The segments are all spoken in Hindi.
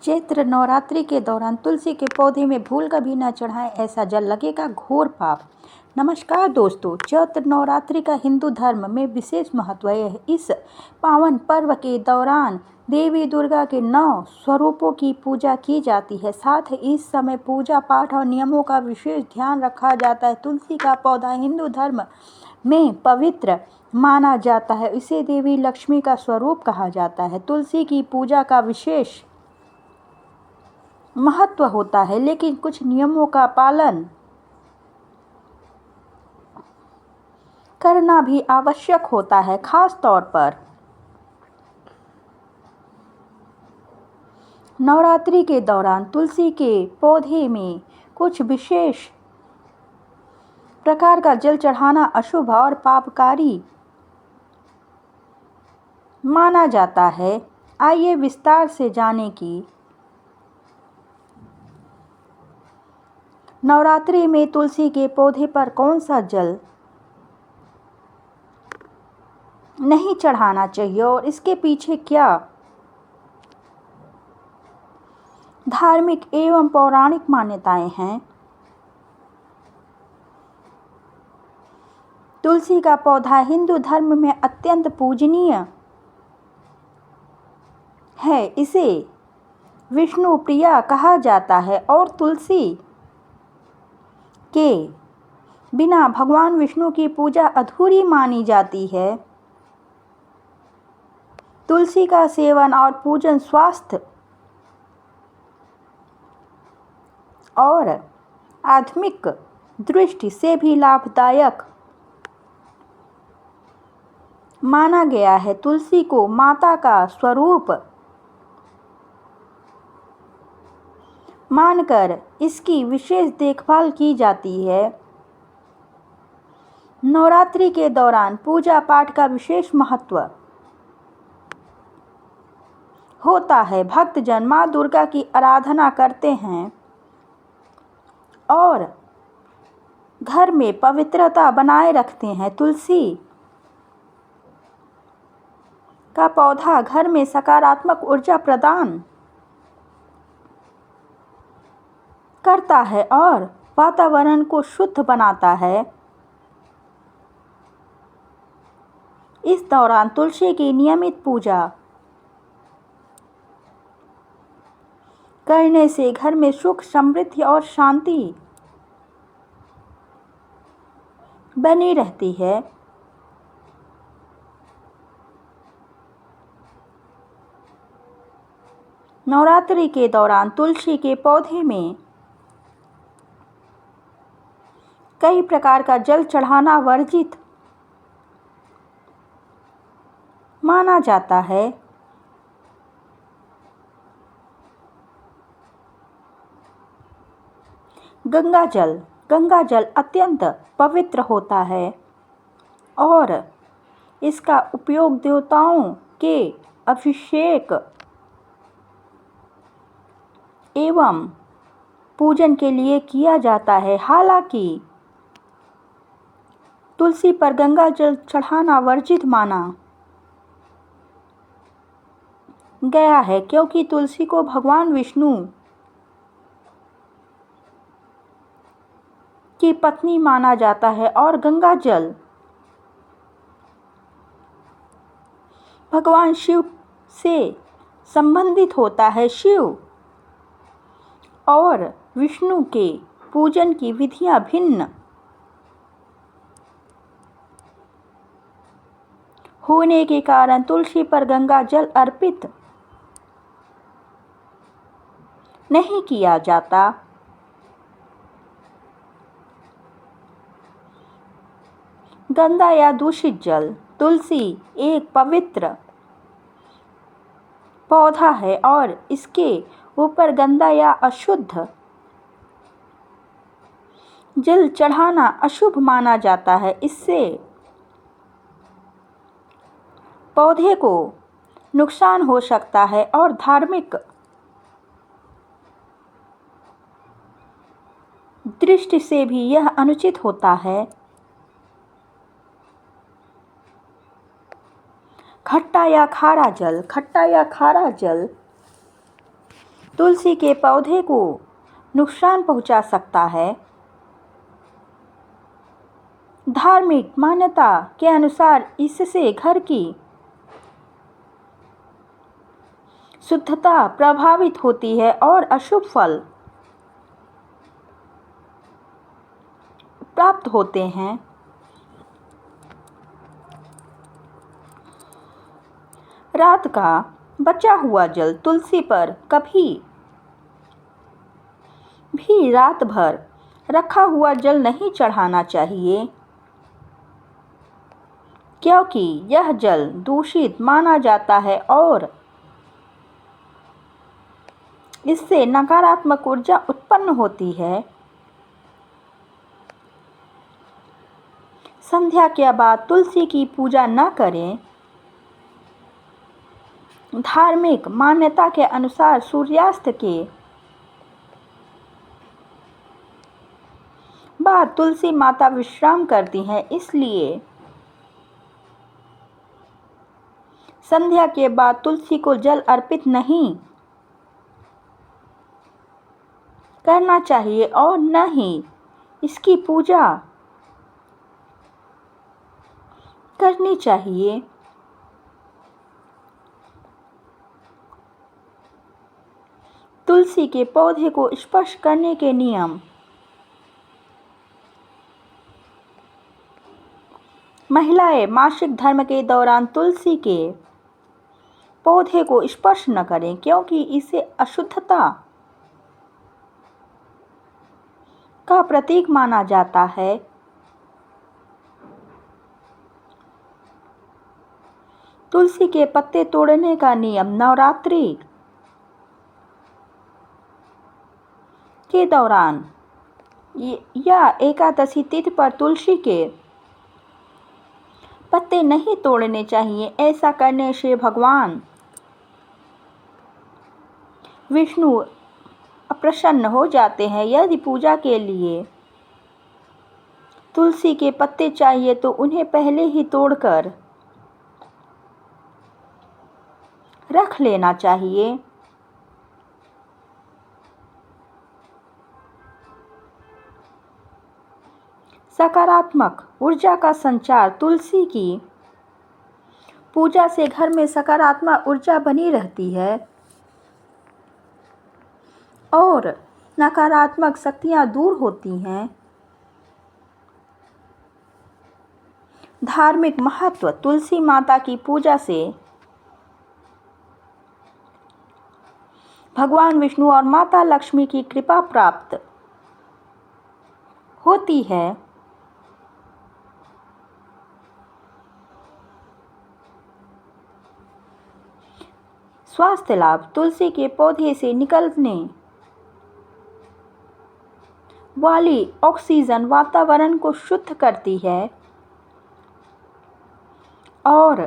चैत्र नवरात्रि के दौरान तुलसी के पौधे में भूल कभी न चढ़ाएं, ऐसा जल लगेगा घोर पाप। नमस्कार दोस्तों, चैत्र नवरात्रि का हिंदू धर्म में विशेष महत्व है। इस पावन पर्व के दौरान देवी दुर्गा के 9 स्वरूपों की पूजा की जाती है। साथ ही इस समय पूजा पाठ और नियमों का विशेष ध्यान रखा जाता है। तुलसी का पौधा हिंदू धर्म में पवित्र माना जाता है। इसे देवी लक्ष्मी का स्वरूप कहा जाता है। तुलसी की पूजा का विशेष महत्व होता है, लेकिन कुछ नियमों का पालन करना भी आवश्यक होता है। खास तौर पर नवरात्रि के दौरान तुलसी के पौधे में कुछ विशेष प्रकार का जल चढ़ाना अशुभ और पापकारी माना जाता है। आइए विस्तार से जानें कि नवरात्रि में तुलसी के पौधे पर कौन सा जल नहीं चढ़ाना चाहिए और इसके पीछे क्या धार्मिक एवं पौराणिक मान्यताएं हैं। तुलसी का पौधा हिंदू धर्म में अत्यंत पूजनीय है। इसे विष्णु प्रिया कहा जाता है और तुलसी के बिना भगवान विष्णु की पूजा अधूरी मानी जाती है। तुलसी का सेवन और पूजन स्वास्थ्य और आध्यात्मिक दृष्टि से भी लाभदायक माना गया है। तुलसी को माता का स्वरूप मानकर इसकी विशेष देखभाल की जाती है। नवरात्रि के दौरान पूजा पाठ का विशेष महत्व होता है। भक्तजन माँ दुर्गा की आराधना करते हैं और घर में पवित्रता बनाए रखते हैं। तुलसी का पौधा घर में सकारात्मक ऊर्जा प्रदान करता है और वातावरण को शुद्ध बनाता है। इस दौरान तुलसी की नियमित पूजा करने से घर में सुख, समृद्धि और शांति बनी रहती है। नवरात्रि के दौरान तुलसी के पौधे में कई प्रकार का जल चढ़ाना वर्जित माना जाता है। गंगा जल अत्यंत पवित्र होता है और इसका उपयोग देवताओं के अभिषेक एवं पूजन के लिए किया जाता है। हालांकि तुलसी पर गंगा जल चढ़ाना वर्जित माना गया है, क्योंकि तुलसी को भगवान विष्णु की पत्नी माना जाता है और गंगा जल भगवान शिव से संबंधित होता है। शिव और विष्णु के पूजन की विधियां भिन्न होने के कारण तुलसी पर गंगा जल अर्पित नहीं किया जाता। गंदा या दूषित जल। तुलसी एक पवित्र पौधा है और इसके ऊपर गंदा या अशुद्ध जल चढ़ाना अशुभ माना जाता है। इससे पौधे को नुकसान हो सकता है और धार्मिक दृष्टि से भी यह अनुचित होता है। खट्टा या खारा जल तुलसी के पौधे को नुकसान पहुंचा सकता है। धार्मिक मान्यता के अनुसार इससे घर की शुद्धता प्रभावित होती है और अशुभ फल प्राप्त होते हैं। रात का बचा हुआ जल तुलसी पर कभी भी रात भर रखा हुआ जल नहीं चढ़ाना चाहिए, क्योंकि यह जल दूषित माना जाता है और इससे नकारात्मक ऊर्जा उत्पन्न होती है। संध्या के बाद तुलसी की पूजा न करें। धार्मिक मान्यता के अनुसार सूर्यास्त के बाद तुलसी माता विश्राम करती हैं, इसलिए संध्या के बाद तुलसी को जल अर्पित नहीं करना चाहिए और न ही इसकी पूजा करनी चाहिए। तुलसी के पौधे को स्पर्श करने के नियम। महिलाएं मासिक धर्म के दौरान तुलसी के पौधे को स्पर्श न करें, क्योंकि इसे अशुद्धता का प्रतीक माना जाता है। तुलसी के पत्ते तोड़ने का नियम। नवरात्रि के दौरान या एकादशी तिथि पर तुलसी के पत्ते नहीं तोड़ने चाहिए। ऐसा करने से भगवान विष्णु अप्रसन्न हो जाते हैं। यदि पूजा के लिए तुलसी के पत्ते चाहिए तो उन्हें पहले ही तोड़कर रख लेना चाहिए। सकारात्मक ऊर्जा का संचार। तुलसी की पूजा से घर में सकारात्मक ऊर्जा बनी रहती है और नकारात्मक शक्तियां दूर होती हैं। धार्मिक महत्व। तुलसी माता की पूजा से भगवान विष्णु और माता लक्ष्मी की कृपा प्राप्त होती है। स्वास्थ्य लाभ। तुलसी के पौधे से निकलने वाली ऑक्सीजन वातावरण को शुद्ध करती है और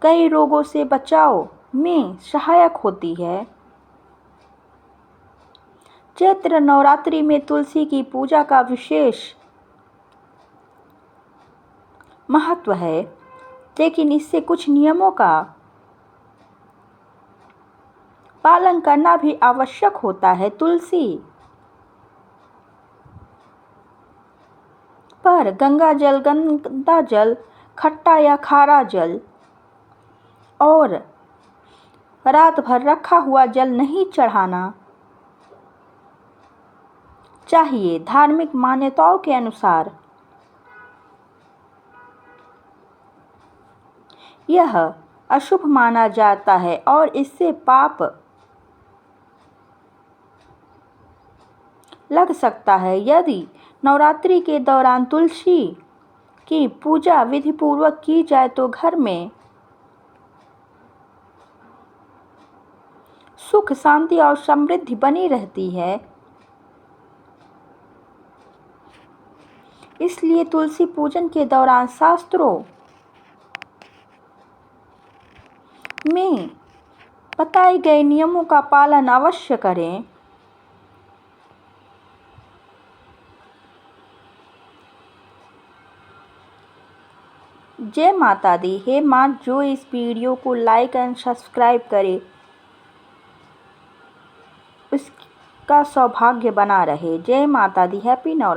कई रोगों से बचाव में सहायक होती है। चैत्र नवरात्रि में तुलसी की पूजा का विशेष महत्व है, लेकिन इससे कुछ नियमों का पालन करना भी आवश्यक होता है। तुलसी पर गंगा जल, गंदा जल, खट्टा या खारा जल और रात भर रखा हुआ जल नहीं चढ़ाना चाहिए। धार्मिक मान्यताओं के अनुसार यह अशुभ माना जाता है और इससे पाप लग सकता है। यदि नवरात्रि के दौरान तुलसी की पूजा विधि पूर्वक की जाए तो घर में सुख, शांति और समृद्धि बनी रहती है। इसलिए तुलसी पूजन के दौरान शास्त्रों में बताए गए नियमों का पालन अवश्य करें। जय माता दी। हे मां, जो इस वीडियो को लाइक एंड सब्सक्राइब करे उसका सौभाग्य बना रहे। जय माता दी, हैप्पी नवरात्र।